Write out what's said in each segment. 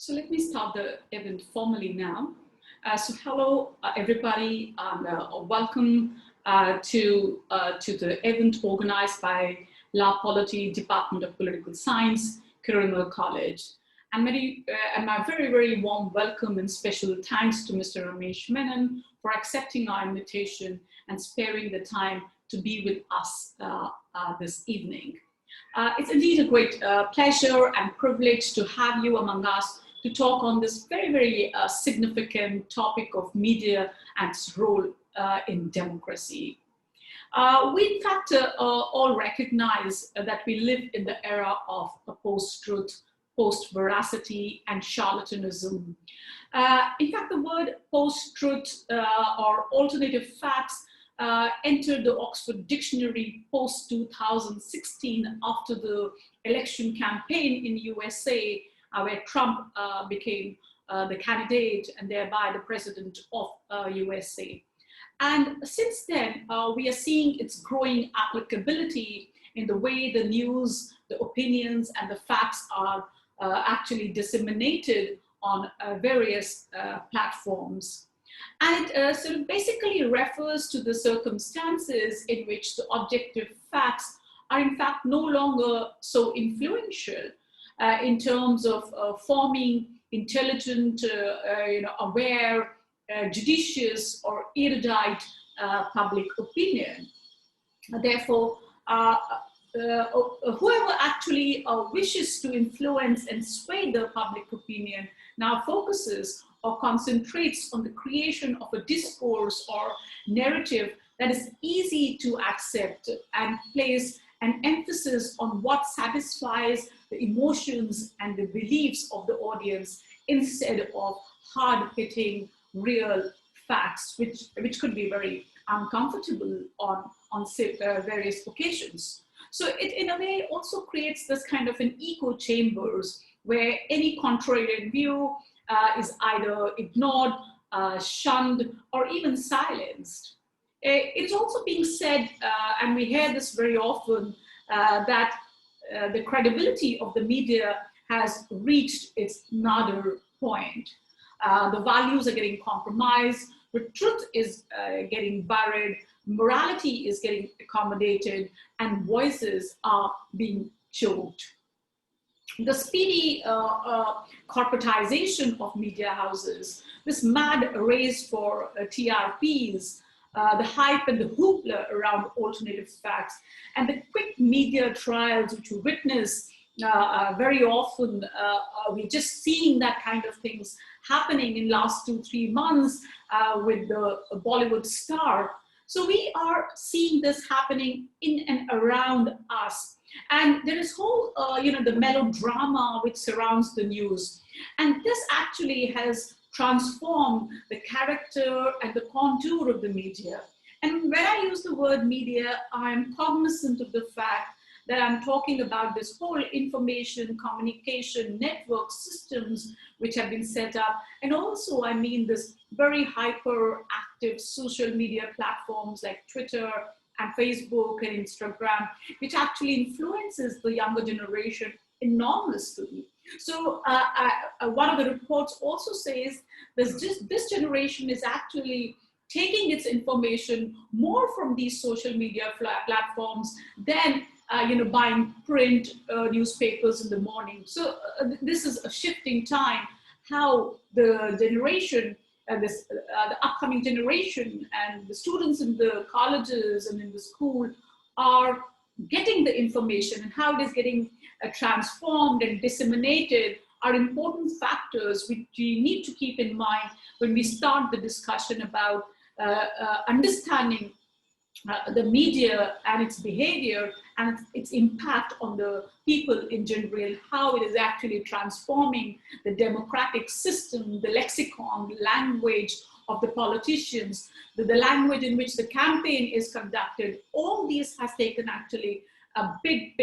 So let me start the event formally now. So hello, everybody, and welcome to the event organized by La Polity Department of Political Science, Kirunal College. And my very, very warm welcome and special thanks to Mr. Ramesh Menon for accepting our invitation and sparing the time to be with us this evening. It's indeed a great pleasure and privilege to have you among us to talk on this very, very significant topic of media and its role in democracy. We in fact all recognize that we live in the era of post-truth, post-veracity, and charlatanism. In fact, the word post-truth or alternative facts entered the Oxford Dictionary post-2016 after the election campaign in USA, where Trump became the candidate and thereby the president of USA. And since then, we are seeing its growing applicability in the way the news, the opinions, and the facts are actually disseminated on various platforms. And it sort of basically refers to the circumstances in which the objective facts are in fact no longer so influential in terms of forming intelligent, aware, judicious, or erudite public opinion. Therefore, whoever actually wishes to influence and sway the public opinion now focuses or concentrates on the creation of a discourse or narrative that is easy to accept and place an emphasis on what satisfies the emotions and the beliefs of the audience instead of hard-hitting real facts, which could be very uncomfortable on various occasions. So it in a way also creates this kind of an echo chambers where any contrarian view is either ignored, shunned, or even silenced. It's also being said, and we hear this very often, that the credibility of the media has reached its nadir point. The values are getting compromised, the truth is getting buried, morality is getting accommodated, and voices are being choked. The speedy corporatization of media houses, this mad race for TRPs, the hype and the hoopla around alternative facts, and the quick media trials which we witness very often, we're just seeing that kind of things happening in last 2-3 months with the Bollywood star. So we are seeing this happening in and around us. And there is whole, the melodrama which surrounds the news. And this actually has transformed the character and the contour of the media. And when I use the word media, I'm cognizant of the fact that I'm talking about this whole information communication network systems which have been set up. And also, I mean, this very hyperactive social media platforms like Twitter and Facebook and Instagram, which actually influences the younger generation enormously. So one of the reports also says that this generation is actually taking its information more from these social media platforms than buying print newspapers in the morning. So this is a shifting time, how the generation, the upcoming generation and the students in the colleges and in the school are getting the information, and how it is getting transformed and disseminated are important factors which we need to keep in mind when we start the discussion about understanding the media and its behavior and its impact on the people in general, how it is actually transforming the democratic system, the lexicon, the language of the politicians, the language in which the campaign is conducted. All these has taken actually a big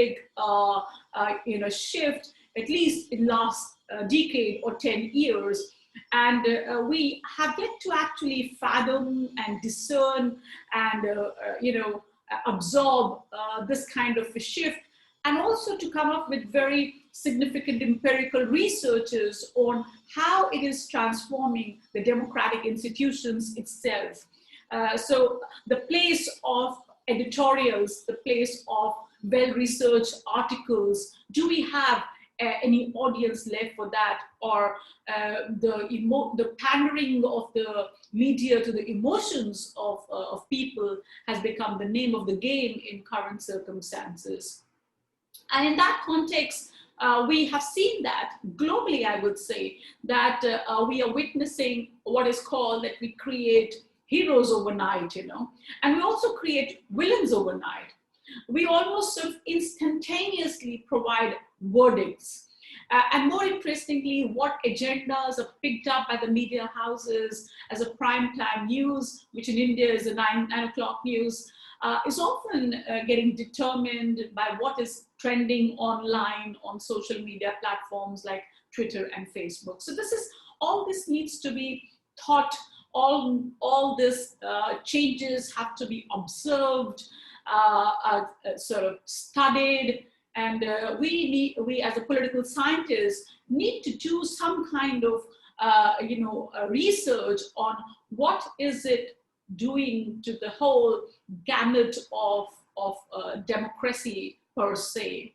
shift, at least in last decade or 10 years. And we have yet to actually fathom and discern and, absorb this kind of a shift and also to come up with very significant empirical researches on how it is transforming the democratic institutions itself. So the place of editorials, the place of well-researched articles, do we have any audience left for that? Or the pandering of the media to the emotions of people has become the name of the game in current circumstances. And in that context, we have seen that globally, I would say, that we are witnessing what is called that we create heroes overnight, and we also create villains overnight. We almost sort of instantaneously provide verdicts. And more interestingly, what agendas are picked up by the media houses as a prime time news, which in India is a 9 o'clock news, is often getting determined by what is trending online on social media platforms like Twitter and Facebook. So all this needs to be taught. All this changes have to be observed, sort of studied, and we as a political scientists need to do some kind of research on what is it doing to the whole gamut of democracy per se.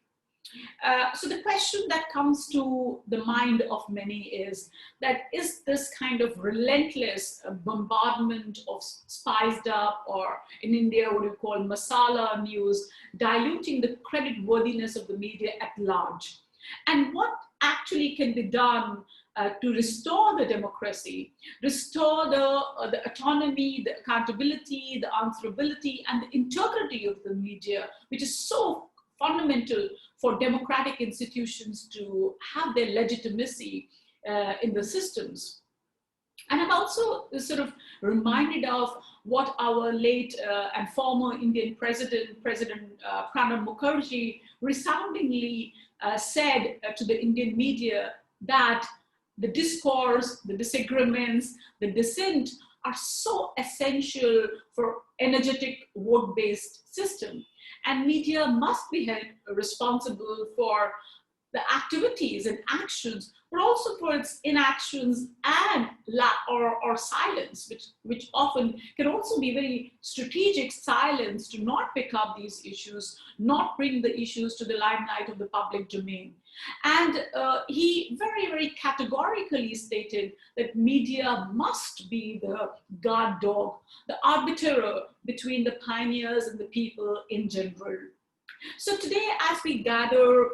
So the question that comes to the mind of many is this kind of relentless bombardment of spiced up, or in India what we call masala news, diluting the creditworthiness of the media at large? And what actually can be done to restore the democracy, restore the autonomy, the accountability, the answerability, and the integrity of the media, which is so fundamental for democratic institutions to have their legitimacy in the systems. And I'm also sort of reminded of what our late and former Indian President Pranab Mukherjee, resoundingly said to the Indian media, that the discourse, the disagreements, the dissent are so essential for energetic vote-based system. And media must be held responsible for the activities and actions, but also for its inactions and or silence, which often can also be very strategic silence to not pick up these issues, not bring the issues to the limelight of the public domain. And he very, very categorically stated that media must be the guard dog, the arbiter between the pioneers and the people in general. So today, as we gather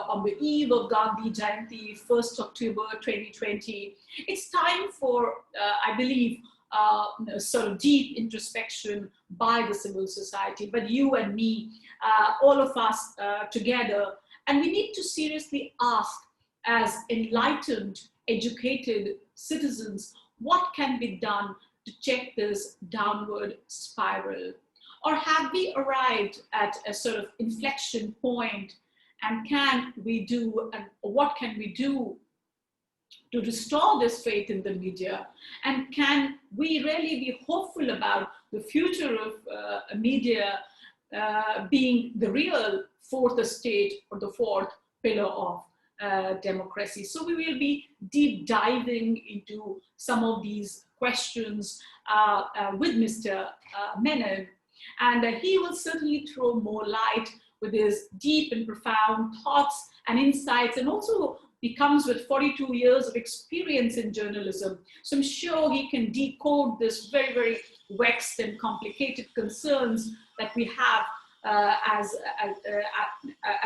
on the eve of Gandhi Jayanti, 1st October 2020, it's time for, I believe, sort of deep introspection by the civil society, but you and me, all of us together. And we need to seriously ask, as enlightened, educated citizens, what can be done to check this downward spiral? Or have we arrived at a sort of inflection point, and what can we do to restore this faith in the media? And can we really be hopeful about the future of media being the real fourth estate or the fourth pillar of democracy? So we will be deep diving into some of these questions with Mr. Menon. And he will certainly throw more light with his deep and profound thoughts and insights, and also he comes with 42 years of experience in journalism. So I'm sure he can decode this very, very vexed and complicated concerns that we have as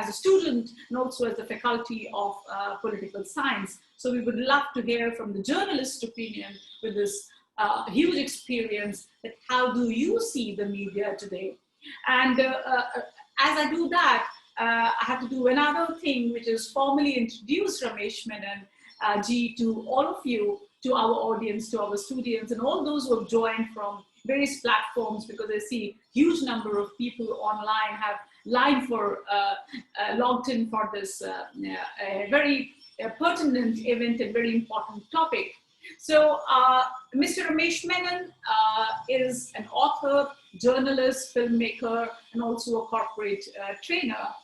a student and also as the faculty of political science. So we would love to hear from the journalist's opinion with this huge experience, that how do you see the media today? And as I do that, I have to do another thing, which is formally introduce Ramesh Menon ji to all of you, to our audience, to our students, and all those who have joined from various platforms, because I see huge number of people online have logged in for this very pertinent event and very important topic. So Mr. Ramesh Menon is an author, journalist, filmmaker, and also a corporate trainer.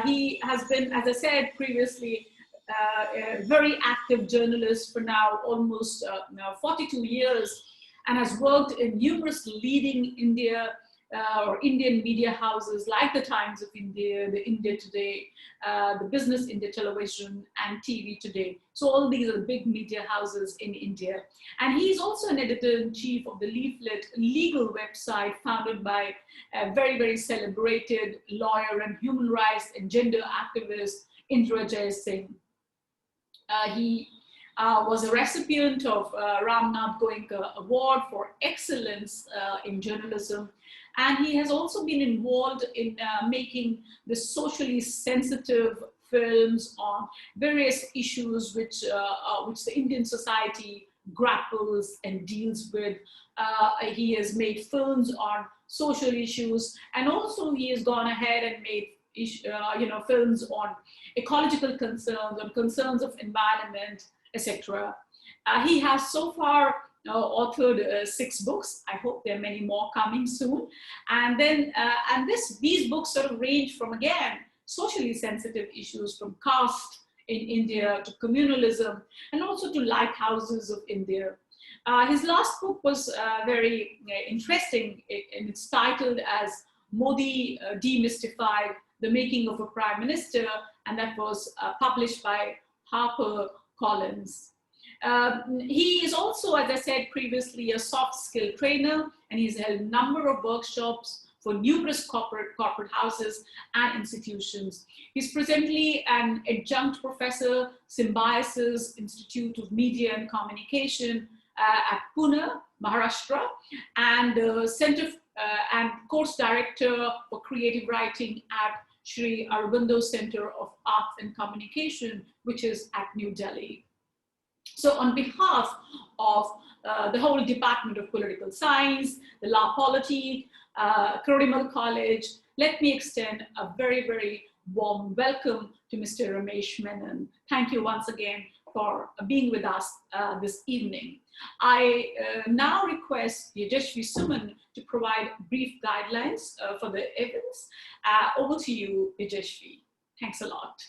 He has been, as I said previously, a very active journalist for now almost 42 years, and has worked in numerous leading or Indian media houses like the Times of India, the India Today, the Business India Television, and TV Today. So all these are big media houses in India. And he's also an editor-in-chief of the Leaflet legal website founded by a very, very celebrated lawyer and human rights and gender activist, Indra Jay Singh. He was a recipient of Ramnath Goenka Award for Excellence in Journalism. And he has also been involved in making the socially sensitive films on various issues which the Indian society grapples and deals with. He has made films on social issues, and also he has gone ahead and made films on ecological concerns, on concerns of environment, etc. He has so far authored 6 books. I hope there are many more coming soon. And then, these books sort of range from, again, socially sensitive issues from caste in India to communalism, and also to lighthouses of India. His last book was very interesting, and it's titled as Modi Demystified: The Making of a Prime Minister, and that was published by HarperCollins. He is also, as I said previously, a soft skill trainer, and he's held a number of workshops for numerous corporate houses and institutions. He's presently an adjunct professor, Symbiosis Institute of Media and Communication at Pune, Maharashtra, and Center and course director for creative writing at Sri Aurobindo Center of Arts and Communication, which is at New Delhi. So on behalf of the whole Department of Political Science, the La Politique, Crodimal College, let me extend a very, very warm welcome to Mr. Ramesh Menon. Thank you once again for being with us this evening. I now request Yajashvi Suman to provide brief guidelines for the events. Over to you, Yajashvi. Thanks a lot.